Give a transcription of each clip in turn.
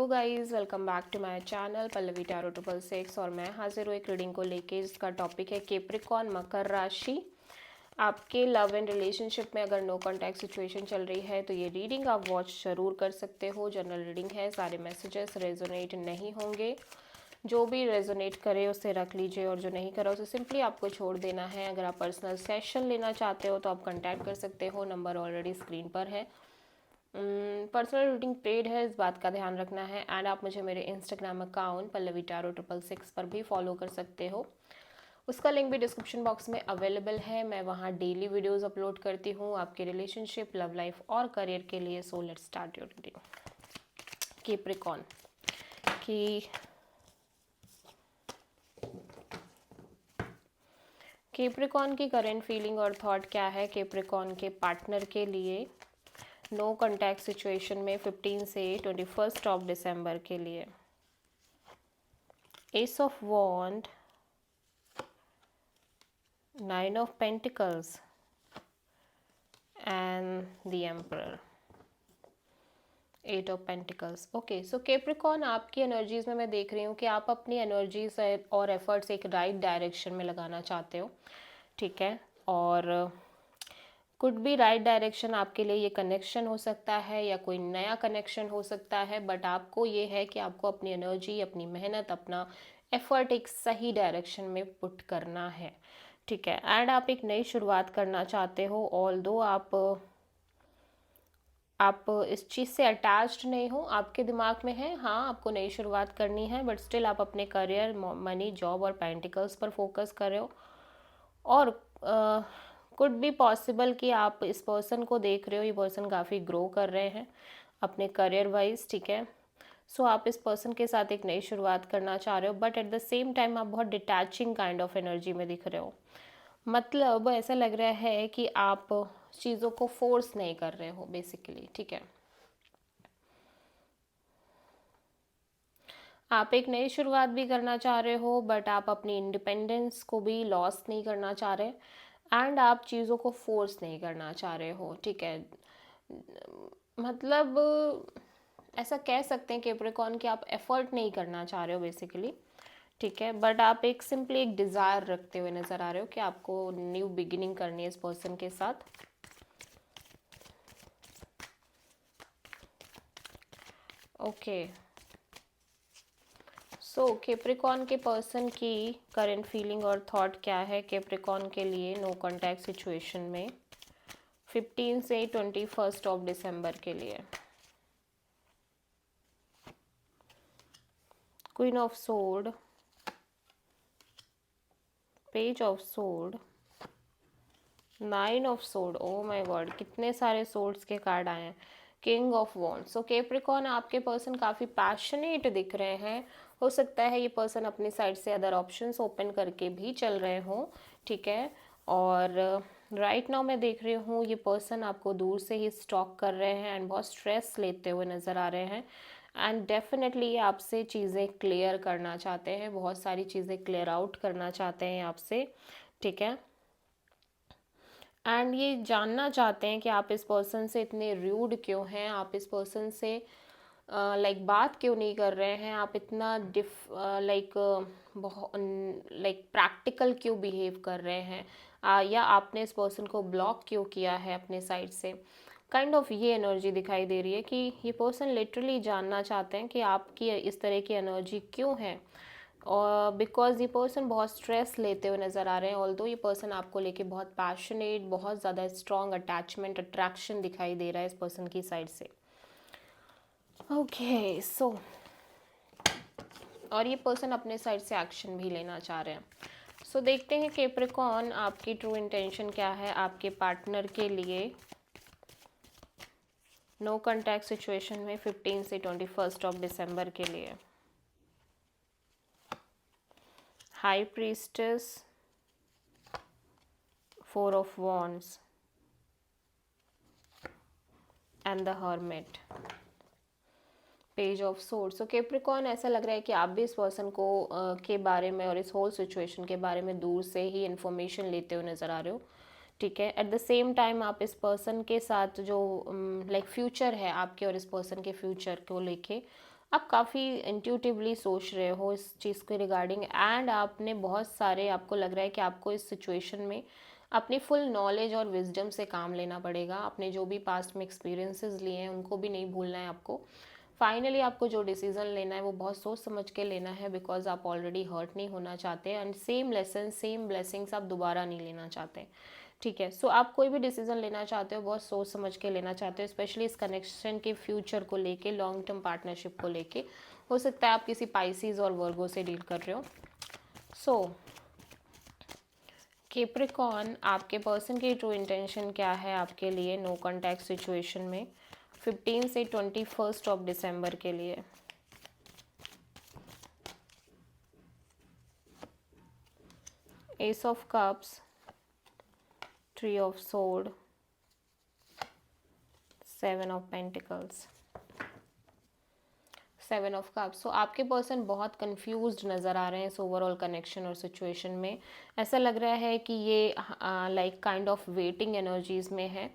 तो guys welcome back to my channel Pallavi tarot 666 और मैं हाजिर हूँ एक रीडिंग को लेके जिसका टॉपिक है कैप्रिकॉर्न मकर राशि। आपके लव एंड रिलेशनशिप में अगर नो कॉन्टैक्ट सिचुएशन चल रही है तो ये रीडिंग आप वॉच ज़रूर कर सकते हो। जनरल रीडिंग है, सारे मैसेजेस रेजोनेट नहीं होंगे। जो भी रेजोनेट करे उसे रख लीजिए और जो नहीं करा उसे सिंपली आपको छोड़ देना है। अगर आप पर्सनल सेशन लेना चाहते हो तो आप कॉन्टैक्ट कर सकते हो, नंबर ऑलरेडी स्क्रीन पर है। पर्सनल रीडिंग पेड है, इस बात का ध्यान रखना है। एंड आप मुझे मेरे इंस्टाग्राम अकाउंट पल्लवी टैरो 666 पर भी फॉलो कर सकते हो। उसका लिंक भी डिस्क्रिप्शन बॉक्स में अवेलेबल है। मैं वहाँ डेली वीडियोस अपलोड करती हूँ आपके रिलेशनशिप, लव लाइफ और करियर के लिए। So let's start your reading. Capricorn की कैप्रिकॉर्न की करेंट फीलिंग और थॉट क्या है कैप्रिकॉर्न के पार्टनर के लिए नो कॉन्टैक्ट सिचुएशन में 15 से 21 ऑफ दिसंबर के लिए। Ace of wand, 9 of pentacles and the emperor, 8 of pentacles. Okay, so Capricorn आपकी एनर्जीज में मैं देख रही हूँ कि आप अपनी एनर्जीज और एफर्ट्स एक राइट डायरेक्शन में लगाना चाहते हो, ठीक है। और कुड बी राइट डायरेक्शन आपके लिए ये कनेक्शन हो सकता है या कोई नया कनेक्शन हो सकता है, बट आपको ये है कि आपको अपनी एनर्जी, अपनी मेहनत, अपना एफर्ट एक सही डायरेक्शन में पुट करना है, ठीक है। एंड आप एक नई शुरुआत करना चाहते हो। ऑल दो आप इस चीज़ से अटैच्ड नहीं हो, आपके दिमाग में है हाँ आपको नई शुरुआत करनी है, बट स्टिल आप अपने करियर, मनी, जॉब और पेंटिकल्स पर फोकस कर रहे हो। और कुड बी पॉसिबल कि आप इस पर्सन को देख रहे हो, ये पर्सन काफ़ी ग्रो कर रहे हैं अपने करियर वाइज, ठीक है। सो आप इस पर्सन के साथ एक नई शुरुआत करना चाह रहे हो, but at the same time आप बहुत डिटैचिंग काइंड ऑफ एनर्जी में दिख रहे हो। मतलब ऐसा लग रहा है कि आप चीज़ों को फोर्स नहीं कर रहे हो बेसिकली, ठीक है। आप एक नई शुरुआत भी करना चाह रहे हो, बट आप अपनी इंडिपेंडेंस को भी लॉस नहीं करना चाह रहे एंड आप चीज़ों को फोर्स नहीं करना चाह रहे हो, ठीक है। मतलब ऐसा कह सकते हैं कैप्रिकॉर्न कि आप एफर्ट नहीं करना चाह रहे हो बेसिकली, ठीक है। बट आप एक सिंपली एक डिज़ायर रखते हुए नज़र आ रहे हो कि आपको न्यू बिगिनिंग करनी है इस पर्सन के साथ। ओके, सो कैप्रिकॉर्न के पर्सन की करंट फीलिंग और थॉट क्या है कैप्रिकॉर्न के लिए नो कॉन्टैक्ट सिचुएशन में 15 से 21 ऑफ दिसंबर के लिए। Queen of sword, page of sword, 9 of sword, oh my God कितने सारे सोर्ड्स के कार्ड आए हैं। King of wands. So Capricorn आपके पर्सन काफ़ी पैशनेट दिख रहे हैं। हो सकता है ये पर्सन अपनी साइड से अदर ऑप्शंस ओपन करके भी चल रहे हों, ठीक है। और राइट नाउ मैं देख रही हूँ ये पर्सन आपको दूर से ही स्टॉक कर रहे हैं एंड बहुत स्ट्रेस लेते हुए नज़र आ रहे हैं एंड डेफिनेटली आपसे चीज़ें क्लियर करना चाहते हैं, बहुत सारी चीज़ें क्लियर आउट करना चाहते हैं आपसे, ठीक है। एंड ये जानना चाहते हैं कि आप इस पर्सन से इतने रूड क्यों हैं, आप इस पर्सन से लाइक बात क्यों नहीं कर रहे हैं, आप इतना लाइक बहुत लाइक प्रैक्टिकल क्यों बिहेव कर रहे हैं, या आपने इस पर्सन को ब्लॉक क्यों किया है अपने साइड से। काइंड ऑफ ये एनर्जी दिखाई दे रही है कि ये पर्सन लिटरली जानना चाहते हैं कि आपकी इस तरह की एनर्जी क्यों है। और बिकॉज ये पर्सन बहुत स्ट्रेस लेते हुए नज़र आ रहे हैं। ऑल्दो ये पर्सन आपको लेके बहुत पैशनेट, बहुत ज़्यादा स्ट्रॉन्ग अटैचमेंट, अट्रैक्शन दिखाई दे रहा है इस पर्सन की साइड से। ओके, सो और ये पर्सन अपने साइड से एक्शन भी लेना चाह रहे हैं। सो देखते हैं कैप्रिकॉर्न आपकी ट्रू इंटेंशन क्या है आपके पार्टनर के लिए नो कॉन्टैक्ट सिचुएशन में 15 से 21 ऑफ दिसंबर के लिए। High priestess, 4 of wands and the hermit, page of sword. So Capricorn ऐसा लग रहा है कि आप भी इस पर्सन को के बारे में और इस होल सिचुएशन के बारे में दूर से ही इंफॉर्मेशन लेते हुए नज़र आ रहे हो, ठीक है। एट द सेम टाइम आप इस पर्सन के साथ जो लाइक फ्यूचर है आपके और इस पर्सन के फ्यूचर को लेके आप काफ़ी इंट्यूटिवली सोच रहे हो इस चीज़ के रिगार्डिंग, एंड आपने बहुत सारे, आपको लग रहा है कि आपको इस सिचुएशन में अपनी फुल नॉलेज और विजडम से काम लेना पड़ेगा। आपने जो भी पास्ट में एक्सपीरियंसेस लिए हैं उनको भी नहीं भूलना है आपको। फाइनली आपको जो डिसीजन लेना है वो बहुत सोच समझ के लेना है, बिकॉज आप ऑलरेडी हर्ट नहीं होना चाहते and same lesson same blessings आप दोबारा नहीं लेना चाहते। ठीक है, सो आप कोई भी डिसीजन लेना चाहते हो बहुत सोच समझ के लेना चाहते हो, स्पेशली इस कनेक्शन के फ्यूचर को लेके, लॉन्ग टर्म पार्टनरशिप को लेके। हो सकता है आप किसी पाइसिस और वर्गो से डील कर रहे हो। सो कैप्रिकॉर्न, आपके पर्सन की ट्रू इंटेंशन क्या है आपके लिए नो कॉन्टैक्ट सिचुएशन में 15 से 21 ऑफ दिसंबर के लिए? Ace of cups, three of swords, 7 of pentacles, 7 of cups. So आपके पर्सन बहुत कंफ्यूज्ड नज़र आ रहे हैं इस ओवरऑल कनेक्शन और सिचुएशन में। ऐसा लग रहा है कि ये like kind of waiting energies में है।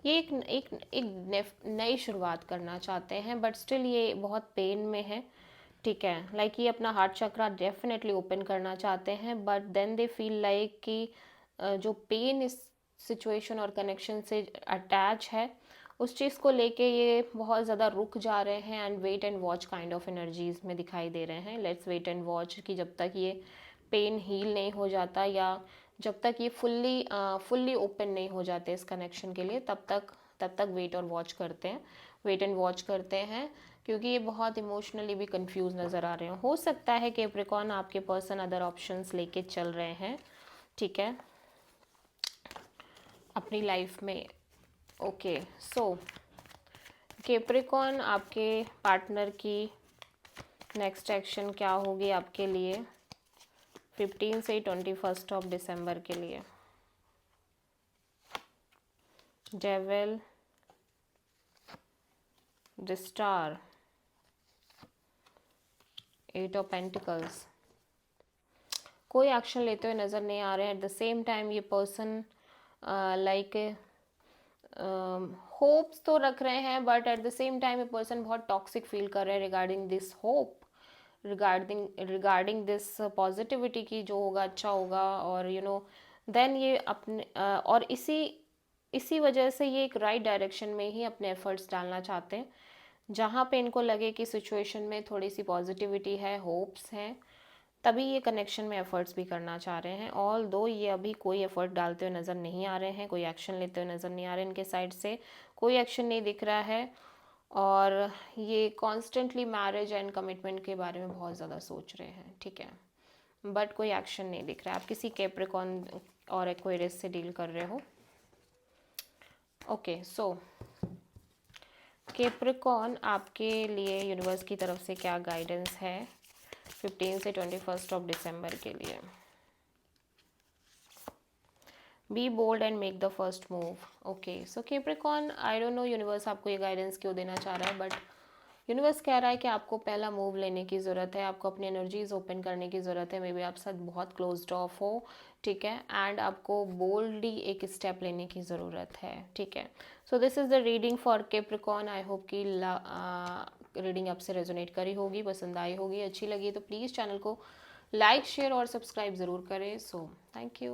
ये एक नई शुरुआत करना चाहते हैं, बट स्टिल ये बहुत पेन में है। ठीक है, लाइक ये अपना हार्ट चक्रा डेफिनेटली ओपन करना चाहते हैं, but then they feel like कि जो पेन इस सिचुएशन और कनेक्शन से अटैच है उस चीज़ को लेके ये बहुत ज़्यादा रुक जा रहे हैं and wait and watch kind of energies में दिखाई दे रहे हैं। लेट्स वेट एंड वॉच कि जब तक ये पेन हील नहीं हो जाता या जब तक ये फुल्ली ओपन नहीं हो जाते इस कनेक्शन के लिए, तब तक वेट और वॉच करते हैं, वेट एंड वॉच करते हैं, क्योंकि ये बहुत इमोशनली भी कंफ्यूज नज़र आ रहे हैं। हो सकता है कैप्रिकॉर्न आपके पर्सन अदर ऑप्शंस लेके चल रहे हैं, ठीक है, अपनी लाइफ में। ओके, सो कैप्रिकॉर्न, आपके पार्टनर की नेक्स्ट एक्शन क्या होगी आपके लिए 15 से 21 ऑफ दिसंबर के लिए? Devil, the star, 8 of pentacles. कोई एक्शन लेते हुए नज़र नहीं आ रहे हैं। एट द सेम टाइम ये पर्सन लाइक होप्स तो रख रहे हैं, but at the same time ये पर्सन बहुत टॉक्सिक फील कर रहे हैं regarding this hope, regarding this positivity की जो होगा अच्छा होगा, और देन ये अपने और इसी वजह से ये एक राइट डायरेक्शन में ही अपने एफर्ट्स डालना चाहते हैं, जहाँ पे इनको लगे कि सिचुएशन में थोड़ी सी पॉजिटिविटी है, होप्स हैं, तभी ये कनेक्शन में एफर्ट्स भी करना चाह रहे हैं। ऑल दो ये अभी कोई एफर्ट डालते हुए नज़र नहीं आ रहे हैं, कोई एक्शन लेते हुए नज़र नहीं आ रहे, इनके साइड से कोई एक्शन नहीं दिख रहा है, और ये कॉन्स्टेंटली मैरिज एंड कमिटमेंट के बारे में बहुत ज़्यादा सोच रहे हैं। ठीक है, बट कोई एक्शन नहीं दिख रहा है। आप किसी कैप्रिकॉर्न और एक्वेरियस से डील कर रहे हो। ओके, सो कैप्रिकॉर्न, आपके लिए यूनिवर्स की तरफ से क्या गाइडेंस है 15 से 21 ऑफ दिसंबर के लिए? Be bold and make the first move. Okay, so Capricorn, I don't know universe आपको ये गाइडेंस क्यों देना चाह रहा है, बट यूनिवर्स कह रहा है कि आपको पहला मूव लेने की ज़रूरत है, आपको अपनी एनर्जीज ओपन करने की ज़रूरत है। मे बी आप साथ बहुत क्लोज्ड ऑफ हो, ठीक है, एंड आपको बोल्डली एक स्टेप लेने की ज़रूरत है। ठीक है, so this is the reading for Capricorn. I hope कि रीडिंग आपसे रेजोनेट करी होगी, पसंद आई होगी, अच्छी लगी तो प्लीज़ चैनल को लाइक, शेयर और सब्सक्राइब ज़रूर करें। So thank you.